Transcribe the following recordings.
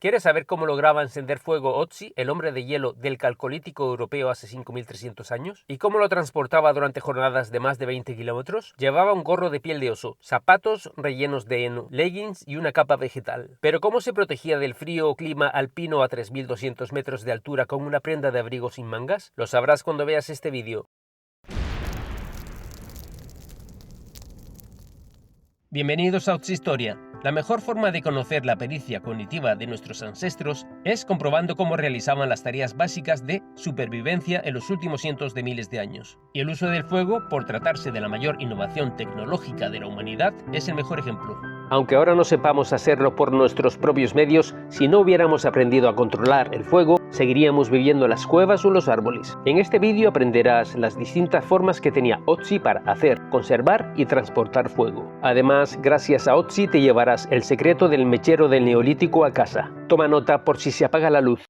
¿Quieres saber cómo lograba encender fuego Otzi, el hombre de hielo del Calcolítico europeo hace 5300 años? ¿Y cómo lo transportaba durante jornadas de más de 20 kilómetros? Llevaba un gorro de piel de oso, zapatos rellenos de heno, leggings y una capa vegetal. Pero ¿cómo se protegía del frío o clima alpino a 3200 metros de altura con una prenda de abrigo sin mangas? Lo sabrás cuando veas este vídeo. Bienvenidos a Otzi Historia. La mejor forma de conocer la pericia cognitiva de nuestros ancestros es comprobando cómo realizaban las tareas básicas de supervivencia en los últimos cientos de miles de años. Y el uso del fuego, por tratarse de la mayor innovación tecnológica de la humanidad, es el mejor ejemplo. Aunque ahora no sepamos hacerlo por nuestros propios medios, si no hubiéramos aprendido a controlar el fuego, seguiríamos viviendo en las cuevas o en los árboles. En este vídeo aprenderás las distintas formas que tenía Otzi para hacer, conservar y transportar fuego. Además, gracias a Otzi te llevarás el secreto del mechero del Neolítico a casa. Toma nota por si se apaga la luz.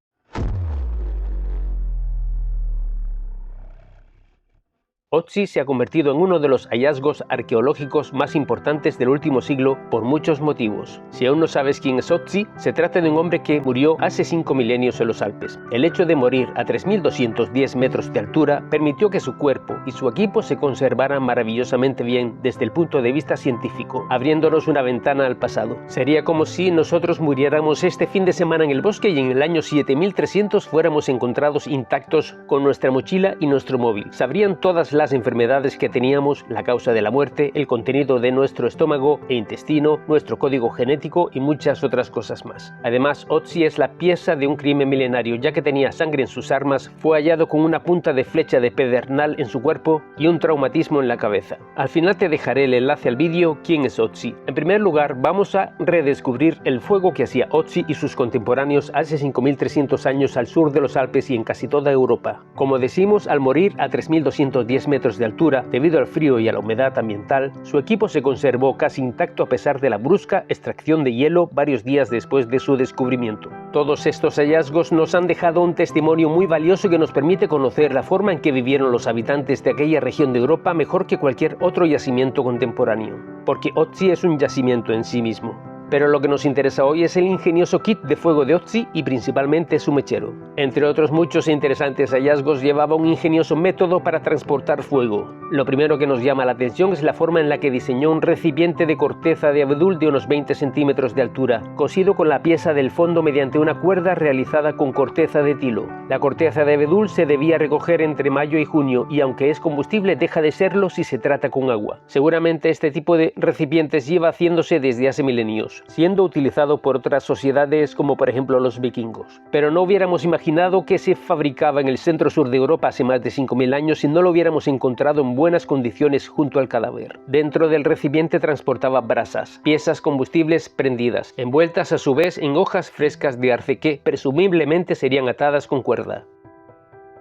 Otzi se ha convertido en uno de los hallazgos arqueológicos más importantes del último siglo por muchos motivos. Si aún no sabes quién es Otzi, se trata de un hombre que murió hace 5 milenios en los Alpes. El hecho de morir a 3210 metros de altura permitió que su cuerpo y su equipo se conservaran maravillosamente bien desde el punto de vista científico, abriéndonos una ventana al pasado. Sería como si nosotros muriéramos este fin de semana en el bosque y en el año 7300 fuéramos encontrados intactos con nuestra mochila y nuestro móvil. Sabrían todas las enfermedades que teníamos, la causa de la muerte, el contenido de nuestro estómago e intestino, nuestro código genético y muchas otras cosas más. Además, Otzi es la pieza de un crimen milenario, ya que tenía sangre en sus armas, fue hallado con una punta de flecha de pedernal en su cuerpo y un traumatismo en la cabeza. Al final te dejaré el enlace al vídeo ¿Quién es Otzi? En primer lugar, vamos a redescubrir el fuego que hacía Otzi y sus contemporáneos hace 5300 años al sur de los Alpes y en casi toda Europa. Como decimos, al morir a 3210 metros de altura, debido al frío y a la humedad ambiental, su equipo se conservó casi intacto a pesar de la brusca extracción de hielo varios días después de su descubrimiento. Todos estos hallazgos nos han dejado un testimonio muy valioso que nos permite conocer la forma en que vivieron los habitantes de aquella región de Europa mejor que cualquier otro yacimiento contemporáneo, porque Otzi es un yacimiento en sí mismo. Pero lo que nos interesa hoy es el ingenioso kit de fuego de Otzi y principalmente su mechero. Entre otros muchos e interesantes hallazgos, llevaba un ingenioso método para transportar fuego. Lo primero que nos llama la atención es la forma en la que diseñó un recipiente de corteza de abedul de unos 20 centímetros de altura, cosido con la pieza del fondo mediante una cuerda realizada con corteza de tilo. La corteza de abedul se debía recoger entre mayo y junio y aunque es combustible deja de serlo si se trata con agua. Seguramente este tipo de recipientes lleva haciéndose desde hace milenios, siendo utilizado por otras sociedades como por ejemplo los vikingos. Pero no hubiéramos imaginado que se fabricaba en el centro-sur de Europa hace más de 5000 años si no lo hubiéramos encontrado en buenas condiciones junto al cadáver. Dentro del recipiente transportaba brasas, piezas combustibles prendidas, envueltas a su vez en hojas frescas de arce que presumiblemente serían atadas con cuerda.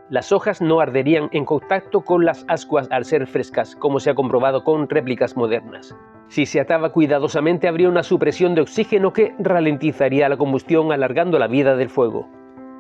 Las hojas no arderían en contacto con las ascuas al ser frescas, como se ha comprobado con réplicas modernas. Si se ataba cuidadosamente habría una supresión de oxígeno que ralentizaría la combustión alargando la vida del fuego.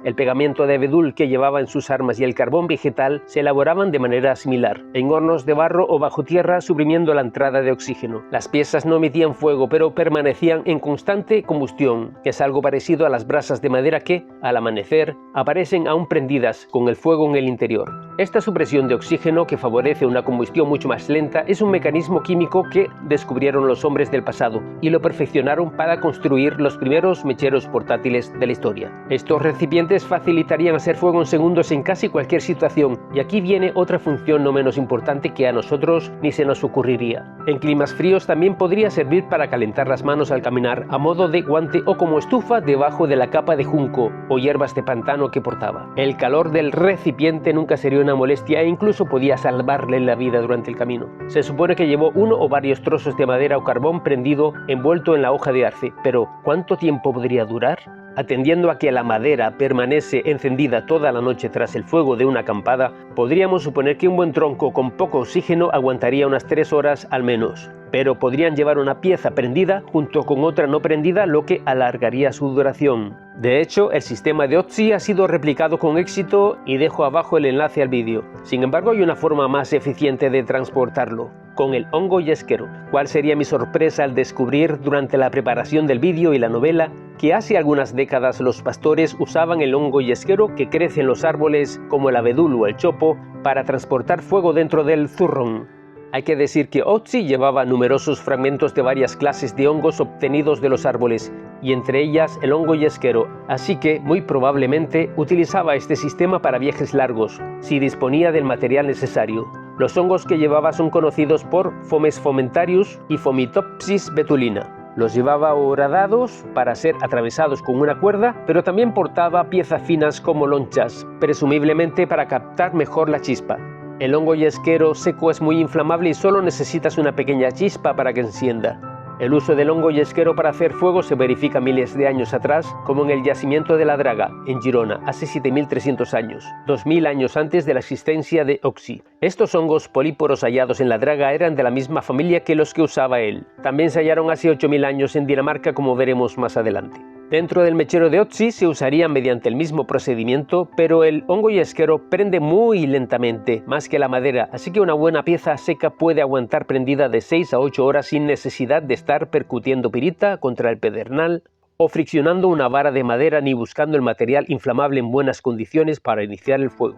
El pegamento de abedul que llevaba en sus armas y el carbón vegetal se elaboraban de manera similar, en hornos de barro o bajo tierra suprimiendo la entrada de oxígeno. Las piezas no emitían fuego pero permanecían en constante combustión, que es algo parecido a las brasas de madera que, al amanecer, aparecen aún prendidas con el fuego en el interior. Esta supresión de oxígeno, que favorece una combustión mucho más lenta, es un mecanismo químico que descubrieron los hombres del pasado y lo perfeccionaron para construir los primeros mecheros portátiles de la historia. Estos recipientes facilitarían hacer fuego en segundos en casi cualquier situación, y aquí viene otra función no menos importante que a nosotros ni se nos ocurriría. En climas fríos también podría servir para calentar las manos al caminar a modo de guante o como estufa debajo de la capa de junco o hierbas de pantano que portaba. El calor del recipiente nunca sería una molestia e incluso podía salvarle la vida durante el camino. Se supone que llevó uno o varios trozos de madera o carbón prendido envuelto en la hoja de arce, pero ¿cuánto tiempo podría durar? Atendiendo a que la madera permanece encendida toda la noche tras el fuego de una acampada, podríamos suponer que un buen tronco con poco oxígeno aguantaría unas 3 horas al menos. Pero podrían llevar una pieza prendida junto con otra no prendida, lo que alargaría su duración. De hecho, el sistema de Otzi ha sido replicado con éxito y dejo abajo el enlace al vídeo. Sin embargo, hay una forma más eficiente de transportarlo. con el hongo yesquero. ¿Cuál sería mi sorpresa al descubrir durante la preparación del vídeo y la novela que hace algunas décadas los pastores usaban el hongo yesquero que crece en los árboles como el abedul o el chopo para transportar fuego dentro del zurrón? Hay que decir que Otzi llevaba numerosos fragmentos de varias clases de hongos obtenidos de los árboles, y entre ellas el hongo yesquero, así que muy probablemente utilizaba este sistema para viajes largos, si disponía del material necesario. Los hongos que llevaba son conocidos por Fomes fomentarius y Fomitopsis betulina. Los llevaba horadados para ser atravesados con una cuerda, pero también portaba piezas finas como lonchas, presumiblemente para captar mejor la chispa. El hongo yesquero seco es muy inflamable y solo necesitas una pequeña chispa para que encienda. El uso del hongo yesquero para hacer fuego se verifica miles de años atrás, como en el yacimiento de la Draga, en Girona, hace 7.300 años, 2.000 años antes de la existencia de Otzi. Estos hongos políporos hallados en la Draga eran de la misma familia que los que usaba él. También se hallaron hace 8.000 años en Dinamarca, como veremos más adelante. Dentro del mechero de Otzi se usaría mediante el mismo procedimiento, pero el hongo yesquero prende muy lentamente, más que la madera, así que una buena pieza seca puede aguantar prendida de 6 a 8 horas sin necesidad de estar percutiendo pirita contra el pedernal o friccionando una vara de madera ni buscando el material inflamable en buenas condiciones para iniciar el fuego.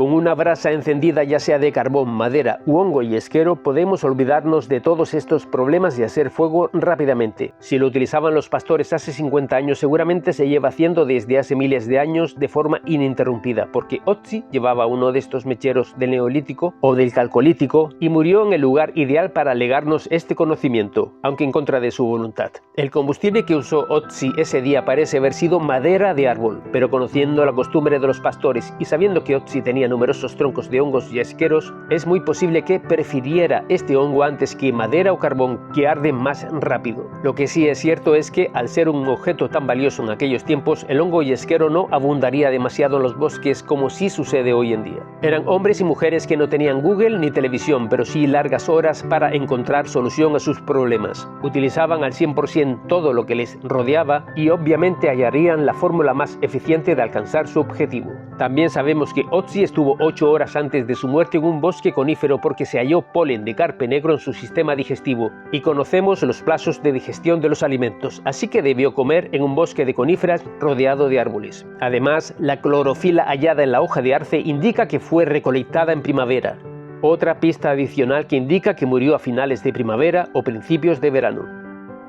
Con una brasa encendida, ya sea de carbón, madera u hongo yesquero, podemos olvidarnos de todos estos problemas y hacer fuego rápidamente. Si lo utilizaban los pastores hace 50 años, seguramente se lleva haciendo desde hace miles de años de forma ininterrumpida, porque Otzi llevaba uno de estos mecheros del Neolítico o del Calcolítico y murió en el lugar ideal para legarnos este conocimiento, aunque en contra de su voluntad. El combustible que usó Otzi ese día parece haber sido madera de árbol, pero conociendo la costumbre de los pastores y sabiendo que Otzi tenía numerosos troncos de hongos yesqueros, es muy posible que prefiriera este hongo antes que madera o carbón, que arde más rápido. Lo que sí es cierto es que, al ser un objeto tan valioso en aquellos tiempos, el hongo yesquero no abundaría demasiado en los bosques como sí sucede hoy en día. Eran hombres y mujeres que no tenían Google ni televisión, pero sí largas horas para encontrar solución a sus problemas. Utilizaban al 100% todo lo que les rodeaba y obviamente hallarían la fórmula más eficiente de alcanzar su objetivo. También sabemos que Otzi estuvo 8 horas antes de su muerte en un bosque conífero porque se halló polen de carpe negro en su sistema digestivo y conocemos los plazos de digestión de los alimentos, así que debió comer en un bosque de coníferas rodeado de árboles. Además, la clorofila hallada en la hoja de arce indica que fue recolectada en primavera. Otra pista adicional que indica que murió a finales de primavera o principios de verano.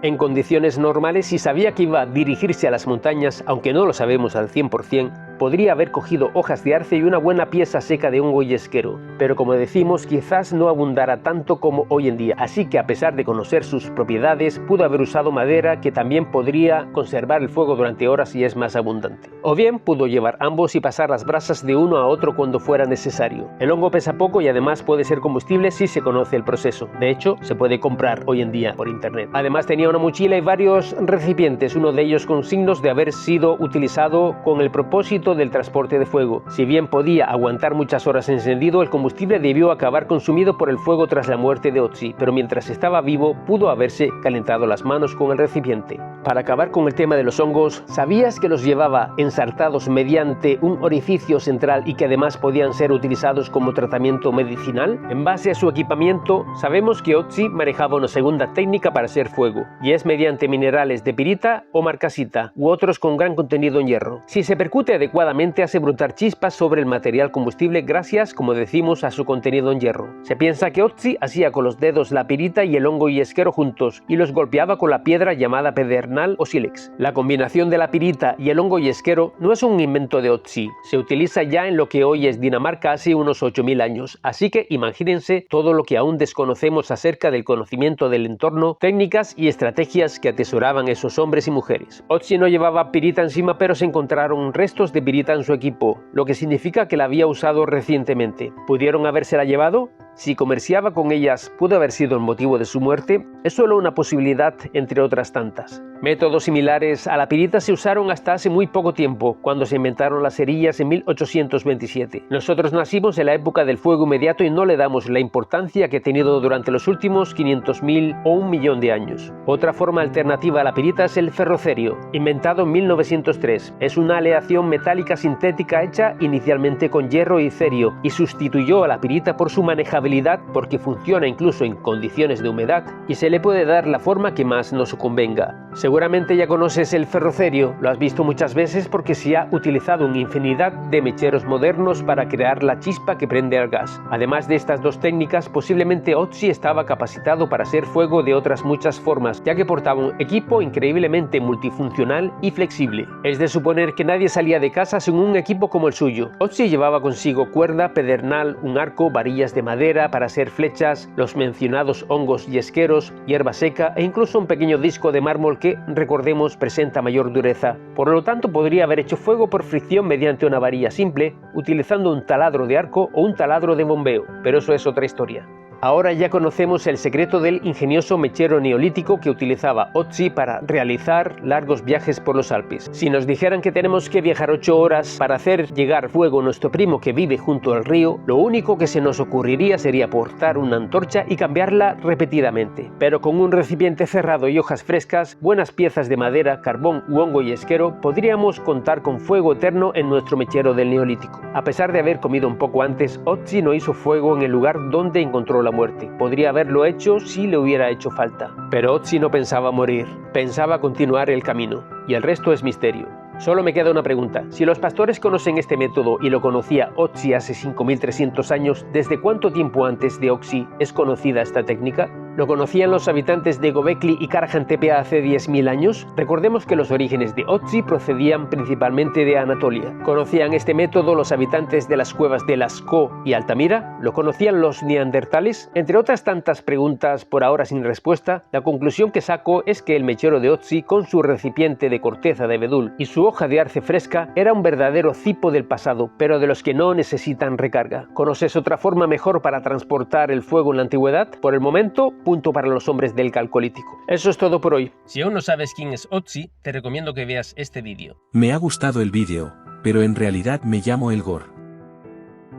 En condiciones normales, si sabía que iba a dirigirse a las montañas, aunque no lo sabemos al 100%, podría haber cogido hojas de arce y una buena pieza seca de hongo yesquero, pero como decimos, quizás no abundara tanto como hoy en día, así que a pesar de conocer sus propiedades, pudo haber usado madera que también podría conservar el fuego durante horas y es más abundante. O bien pudo llevar ambos y pasar las brasas de uno a otro cuando fuera necesario. El hongo pesa poco y además puede ser combustible si se conoce el proceso. De hecho, se puede comprar hoy en día por internet. Además tenía una mochila y varios recipientes, uno de ellos con signos de haber sido utilizado con el propósito del transporte de fuego. Si bien podía aguantar muchas horas encendido, el combustible debió acabar consumido por el fuego tras la muerte de Otzi, pero mientras estaba vivo pudo haberse calentado las manos con el recipiente. Para acabar con el tema de los hongos, ¿sabías que los llevaba ensartados mediante un orificio central y que además podían ser utilizados como tratamiento medicinal? En base a su equipamiento, sabemos que Otzi manejaba una segunda técnica para hacer fuego, y es mediante minerales de pirita o marcasita u otros con gran contenido en hierro. Si se percute adecuadamente, hace brotar chispas sobre el material combustible gracias, como decimos, a su contenido en hierro. Se piensa que Otzi hacía con los dedos la pirita y el hongo yesquero juntos y los golpeaba con la piedra llamada pedernal o sílex. La combinación de la pirita y el hongo yesquero no es un invento de Otzi, se utiliza ya en lo que hoy es Dinamarca hace unos 8.000 años, así que imagínense todo lo que aún desconocemos acerca del conocimiento del entorno, técnicas y estrategias que atesoraban esos hombres y mujeres. Otzi no llevaba pirita encima, pero se encontraron restos de pirita en su equipo, lo que significa que la había usado recientemente. ¿Pudieron habérsela llevado? Si comerciaba con ellas, ¿pudo haber sido el motivo de su muerte? Es solo una posibilidad entre otras tantas. Métodos similares a la pirita se usaron hasta hace muy poco tiempo, cuando se inventaron las cerillas en 1827. Nosotros nacimos en la época del fuego inmediato y no le damos la importancia que ha tenido durante los últimos 500.000 o 1.000.000 de años. Otra forma alternativa a la pirita es el ferrocerio, inventado en 1903. Es una aleación metálica sintética hecha inicialmente con hierro y cerio y sustituyó a la pirita por su manejabilidad habilidad porque funciona incluso en condiciones de humedad y se le puede dar la forma que más nos convenga. Seguramente ya conoces el ferrocerio, lo has visto muchas veces porque se ha utilizado en infinidad de mecheros modernos para crear la chispa que prende al gas. Además de estas dos técnicas, posiblemente Otzi estaba capacitado para hacer fuego de otras muchas formas, ya que portaba un equipo increíblemente multifuncional y flexible. Es de suponer que nadie salía de casa sin un equipo como el suyo. Otzi llevaba consigo cuerda, pedernal, un arco, varillas de madera para hacer flechas, los mencionados hongos yesqueros, hierba seca e incluso un pequeño disco de mármol que, recordemos, presenta mayor dureza. Por lo tanto, podría haber hecho fuego por fricción mediante una varilla simple, utilizando un taladro de arco o un taladro de bombeo, pero eso es otra historia. Ahora ya conocemos el secreto del ingenioso mechero neolítico que utilizaba Otzi para realizar largos viajes por los Alpes. Si nos dijeran que tenemos que viajar 8 horas para hacer llegar fuego a nuestro primo que vive junto al río, lo único que se nos ocurriría sería portar una antorcha y cambiarla repetidamente. Pero con un recipiente cerrado y hojas frescas, buenas piezas de madera, carbón u hongo yesquero, podríamos contar con fuego eterno en nuestro mechero del neolítico. A pesar de haber comido un poco antes, Otzi no hizo fuego en el lugar donde encontró la muerte. Podría haberlo hecho si le hubiera hecho falta. Pero Otzi no pensaba morir, pensaba continuar el camino, y el resto es misterio. Solo me queda una pregunta. Si los pastores conocen este método y lo conocía Otzi hace 5300 años, ¿desde cuánto tiempo antes de Otzi es conocida esta técnica? ¿Lo conocían los habitantes de Göbekli y Karahan Tepe hace 10.000 años? Recordemos que los orígenes de Otzi procedían principalmente de Anatolia. ¿Conocían este método los habitantes de las cuevas de Lascaux y Altamira? ¿Lo conocían los neandertales? Entre otras tantas preguntas por ahora sin respuesta, la conclusión que saco es que el mechero de Otzi, con su recipiente de corteza de abedul y su hoja de arce fresca, era un verdadero cipo del pasado, pero de los que no necesitan recarga. ¿Conoces otra forma mejor para transportar el fuego en la antigüedad? Por el momento, punto para los hombres del Calcolítico. Eso es todo por hoy. Si aún no sabes quién es Otzi, te recomiendo que veas este vídeo. Me ha gustado el vídeo, pero en realidad me llamo Elgor.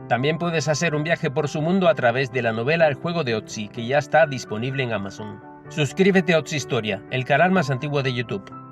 También puedes hacer un viaje por su mundo a través de la novela El juego de Otzi, que ya está disponible en Amazon. Suscríbete a Otzi Historia, el canal más antiguo de YouTube.